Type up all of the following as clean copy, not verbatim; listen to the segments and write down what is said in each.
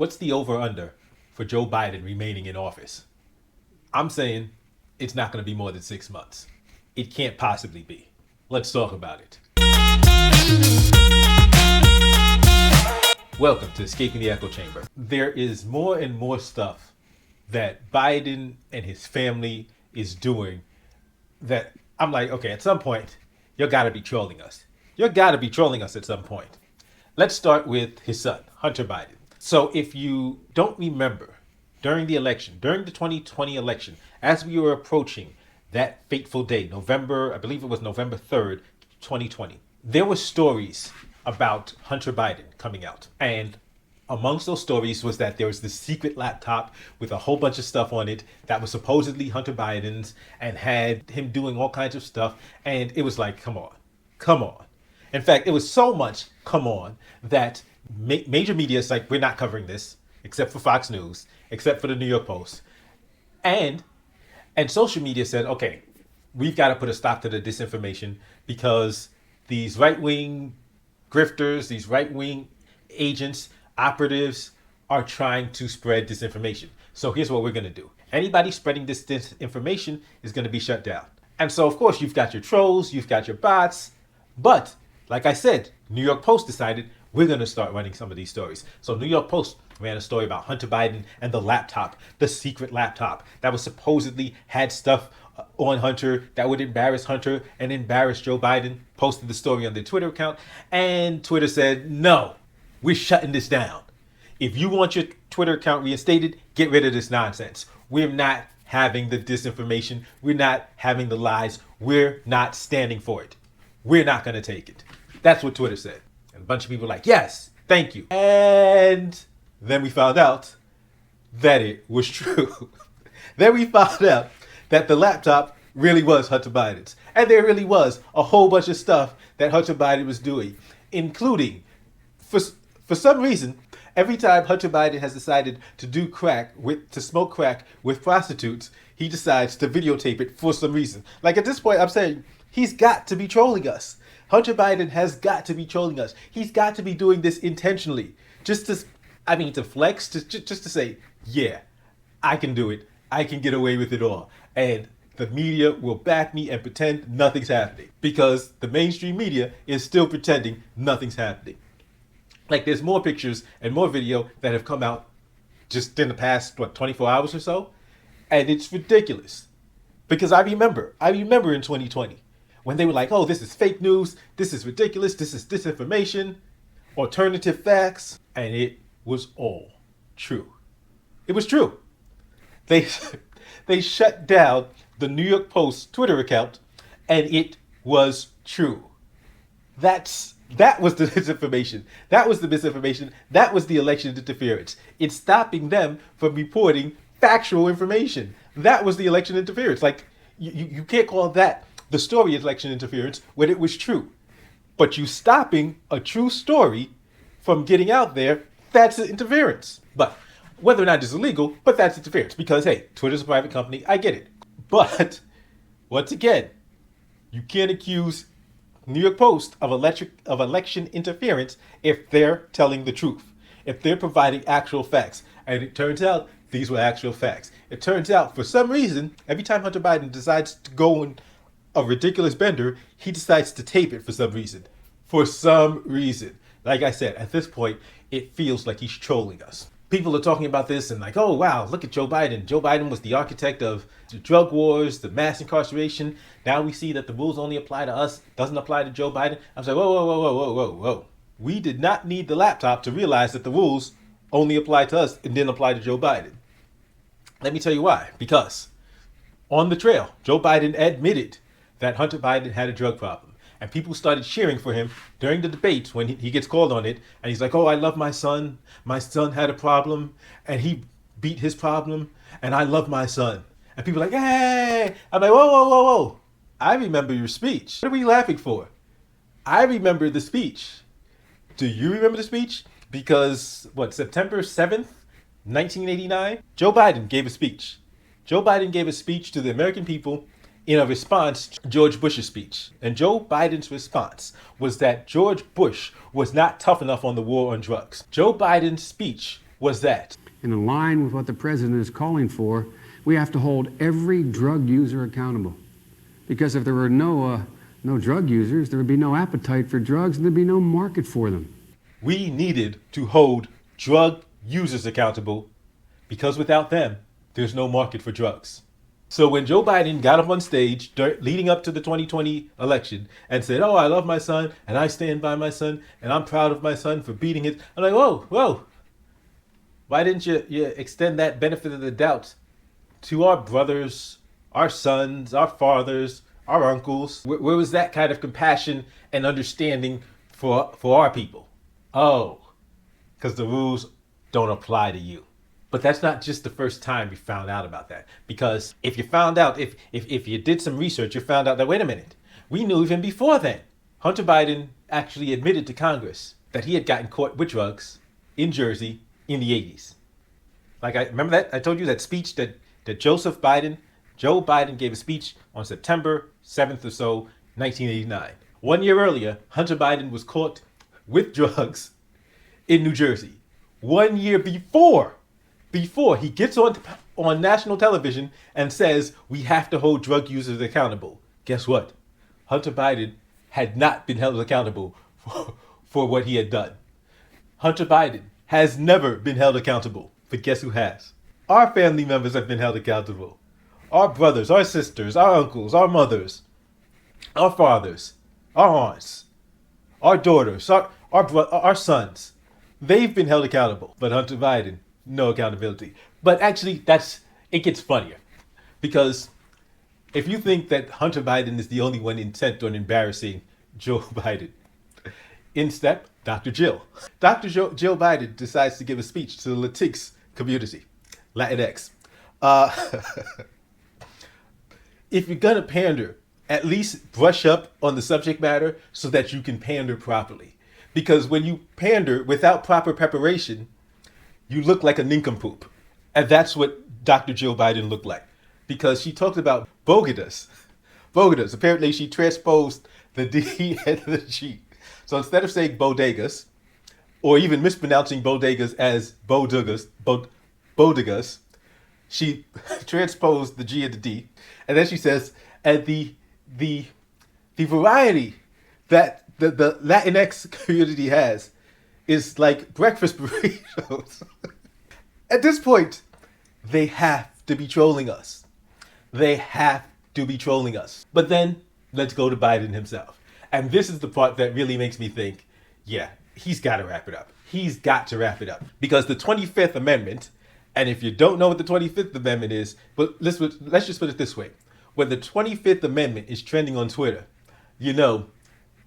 What's the over-under for Joe Biden remaining in office? I'm saying it's not going to be more than 6 months. It can't possibly be. Let's talk about it. Welcome to Escaping the Echo Chamber. There is more and more stuff that Biden and his family is doing that I'm like, okay, at some point, you gotta be trolling us. You gotta be trolling us at some point. Let's start with his son, Hunter Biden. So if you don't remember, during the 2020 election, as we were approaching that fateful day, I believe it was November 3rd, 2020, there were stories about Hunter Biden coming out. And amongst those stories was that there was this secret laptop with a whole bunch of stuff on it that was supposedly Hunter Biden's and had him doing all kinds of stuff. And it was like, come on. In fact, it was so much come on that major media is like, we're not covering this, except for Fox News, except for the New York Post. And social media said, okay, we've got to put a stop to the disinformation because these right-wing grifters, these right-wing agents, operatives are trying to spread disinformation. So here's what we're going to do. Anybody spreading this disinformation is going to be shut down. And so, of course, you've got your trolls, you've got your bots. But like I said, New York Post decided we're going to start running some of these stories. So New York Post ran a story about Hunter Biden and the laptop, the secret laptop that was supposedly had stuff on Hunter that would embarrass Hunter and embarrass Joe Biden. Posted the story on their Twitter account, and Twitter said, no, we're shutting this down. If you want your Twitter account reinstated, get rid of this nonsense. We're not having the disinformation. We're not having the lies. We're not standing for it. We're not going to take it. That's what Twitter said. And a bunch of people were like, yes, thank you. And then we found out that it was true. Then we found out that the laptop really was Hunter Biden's. And there really was a whole bunch of stuff that Hunter Biden was doing, including, for some reason, every time Hunter Biden has decided to smoke crack with prostitutes, he decides to videotape it for some reason. Like at this point, I'm saying, he's got to be trolling us. Hunter Biden has got to be trolling us. He's got to be doing this intentionally. Just to flex, just to say, yeah, I can do it. I can get away with it all. And the media will back me and pretend nothing's happening. Because the mainstream media is still pretending nothing's happening. Like there's more pictures and more video that have come out just in the past, 24 hours or so. And it's ridiculous. Because I remember in 2020, when they were like, oh, this is fake news, this is ridiculous, this is disinformation, alternative facts, and it was all true. It was true. They shut down the New York Post Twitter account, and it was true. That was the disinformation. That was the misinformation. That was the election interference. It's stopping them from reporting factual information. That was the election interference. Like, you can't call that the story election interference when it was true. But you stopping a true story from getting out there, that's interference. But whether or not it's illegal, but that's interference. Because, hey, Twitter's a private company. I get it. But, once again, you can't accuse New York Post of election interference if they're telling the truth. If they're providing actual facts. And it turns out these were actual facts. It turns out, for some reason, every time Hunter Biden decides to go on a ridiculous bender, he decides to tape it for some reason. For some reason. Like I said, at this point, it feels like he's trolling us. People are talking about this and like, oh, wow, look at Joe Biden. Joe Biden was the architect of the drug wars, the mass incarceration. Now we see that the rules only apply to us, doesn't apply to Joe Biden. I'm like, whoa. We did not need the laptop to realize that the rules only apply to us and didn't apply to Joe Biden. Let me tell you why. Because on the trail, Joe Biden admitted that Hunter Biden had a drug problem. And people started cheering for him during the debates when he gets called on it. And he's like, oh, I love my son. My son had a problem and he beat his problem. And I love my son. And people are like, hey. I'm like, whoa. I remember your speech. What are we laughing for? I remember the speech. Do you remember the speech? Because, September 7th, 1989? Joe Biden gave a speech. Joe Biden gave a speech to the American people in a response to George Bush's speech. And Joe Biden's response was that George Bush was not tough enough on the war on drugs. Joe Biden's speech was that. And in line with what the president is calling for, we have to hold every drug user accountable. Because if there were no drug users, there would be no appetite for drugs and there'd be no market for them. We needed to hold drug users accountable because without them, there's no market for drugs. So when Joe Biden got up on stage leading up to the 2020 election and said, "Oh, I love my son and I stand by my son and I'm proud of my son for beating it," I'm like, whoa. Why didn't you extend that benefit of the doubt to our brothers, our sons, our fathers, our uncles? Where was that kind of compassion and understanding for our people? Oh, because the rules don't apply to you. But that's not just the first time we found out about that. Because if you found out, if you did some research, you found out that, wait a minute, we knew even before then. Hunter Biden actually admitted to Congress that he had gotten caught with drugs in Jersey in the 80s. Like, I remember that? I told you that speech that Joe Biden gave a speech on September 7th or so, 1989. 1 year earlier, Hunter Biden was caught with drugs in New Jersey. 1 year before he gets on national television and says we have to hold drug users accountable. Guess what? Hunter Biden had not been held accountable for what he had done. Hunter Biden has never been held accountable, but guess who has? Our family members have been held accountable. Our brothers, our sisters, our uncles, our mothers, our fathers, our aunts, our daughters, our sons. They've been held accountable, but Hunter Biden, no accountability. But actually, it gets funnier. Because if you think that Hunter Biden is the only one intent on embarrassing Joe Biden, in step, Dr. Jill. Dr. Jill Biden decides to give a speech to the Latinx community, Latinx. If you're going to pander, at least brush up on the subject matter so that you can pander properly. Because when you pander without proper preparation, you look like a nincompoop. And that's what Dr. Jill Biden looked like. Because she talked about bodegas. Bodegas. Apparently she transposed the D and the G. So instead of saying bodegas, or even mispronouncing bodegas as bodegas, she transposed the G and the D. And then she says, and the variety that the Latinx community has is like breakfast burritos. At this point, they have to be trolling us. They have to be trolling us. But then, let's go to Biden himself. And this is the part that really makes me think, yeah, he's got to wrap it up. He's got to wrap it up. Because the 25th Amendment, and if you don't know what the 25th Amendment is, but let's just put it this way. When the 25th Amendment is trending on Twitter, you know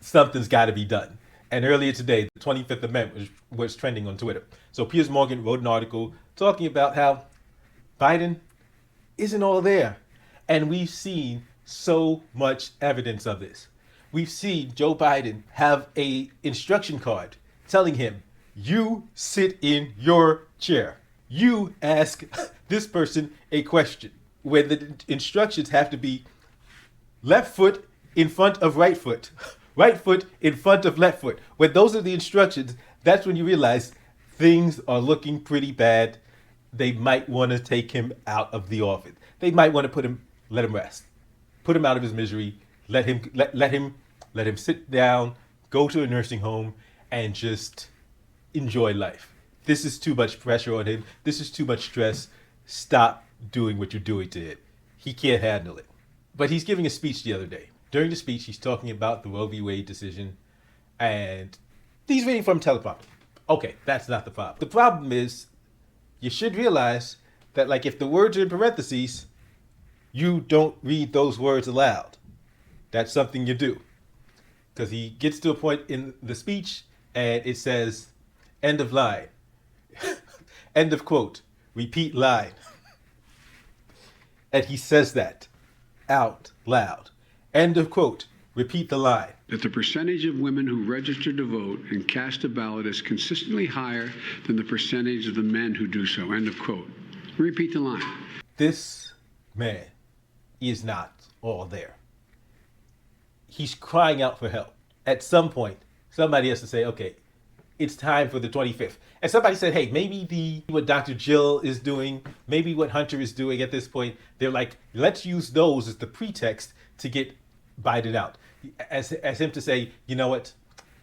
something's got to be done. And earlier today, the 25th Amendment was trending on Twitter. So Piers Morgan wrote an article talking about how Biden isn't all there. And we've seen so much evidence of this. We've seen Joe Biden have a instruction card telling him, you sit in your chair. You ask this person a question. When the instructions have to be left foot in front of right foot. Right foot in front of left foot. When those are the instructions, that's when you realize things are looking pretty bad. They might want to take him out of the office. They might want to let him rest. Put him out of his misery. Let him sit down, go to a nursing home, and just enjoy life. This is too much pressure on him. This is too much stress. Stop doing what you're doing to him. He can't handle it. But he's giving a speech the other day. During the speech, he's talking about the Roe v. Wade decision, and he's reading from teleprompter. Okay, that's not the problem. The problem is, you should realize that, like, if the words are in parentheses, you don't read those words aloud. That's something you do. Because he gets to a point in the speech, and it says, end of line. End of quote. Repeat line. And he says that out loud. End of quote. Repeat the line. That the percentage of women who register to vote and cast a ballot is consistently higher than the percentage of the men who do so. End of quote. Repeat the line. This man is not all there. He's crying out for help. At some point, somebody has to say, okay, it's time for the 25th. And somebody said, hey, maybe what Dr. Jill is doing, maybe what Hunter is doing at this point, they're like, let's use those as the pretext to get Biden out. As him to say, you know what,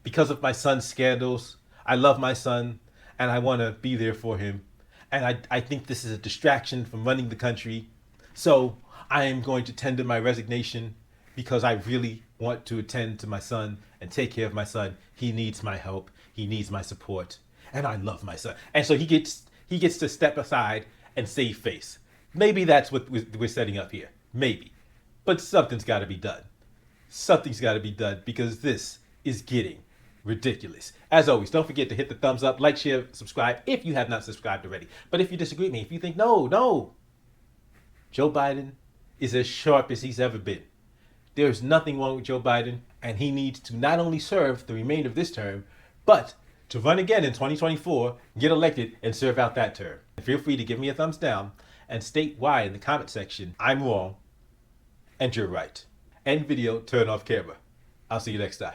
because of my son's scandals, I love my son and I want to be there for him. And I think this is a distraction from running the country. So I am going to tender my resignation because I really want to attend to my son and take care of my son. He needs my help. He needs my support. And I love my son. And so he gets to step aside and save face. Maybe that's what we're setting up here. Maybe. But something's got to be done. Something's got to be done because this is getting ridiculous. As always, don't forget to hit the thumbs up, like, share, subscribe if you have not subscribed already. But if you disagree with me, if you think, no, Joe Biden is as sharp as he's ever been. There's nothing wrong with Joe Biden, and he needs to not only serve the remainder of this term, but to run again in 2024, get elected, and serve out that term. Feel free to give me a thumbs down and state why in the comment section I'm wrong and you're right. End video, turn off camera. I'll see you next time.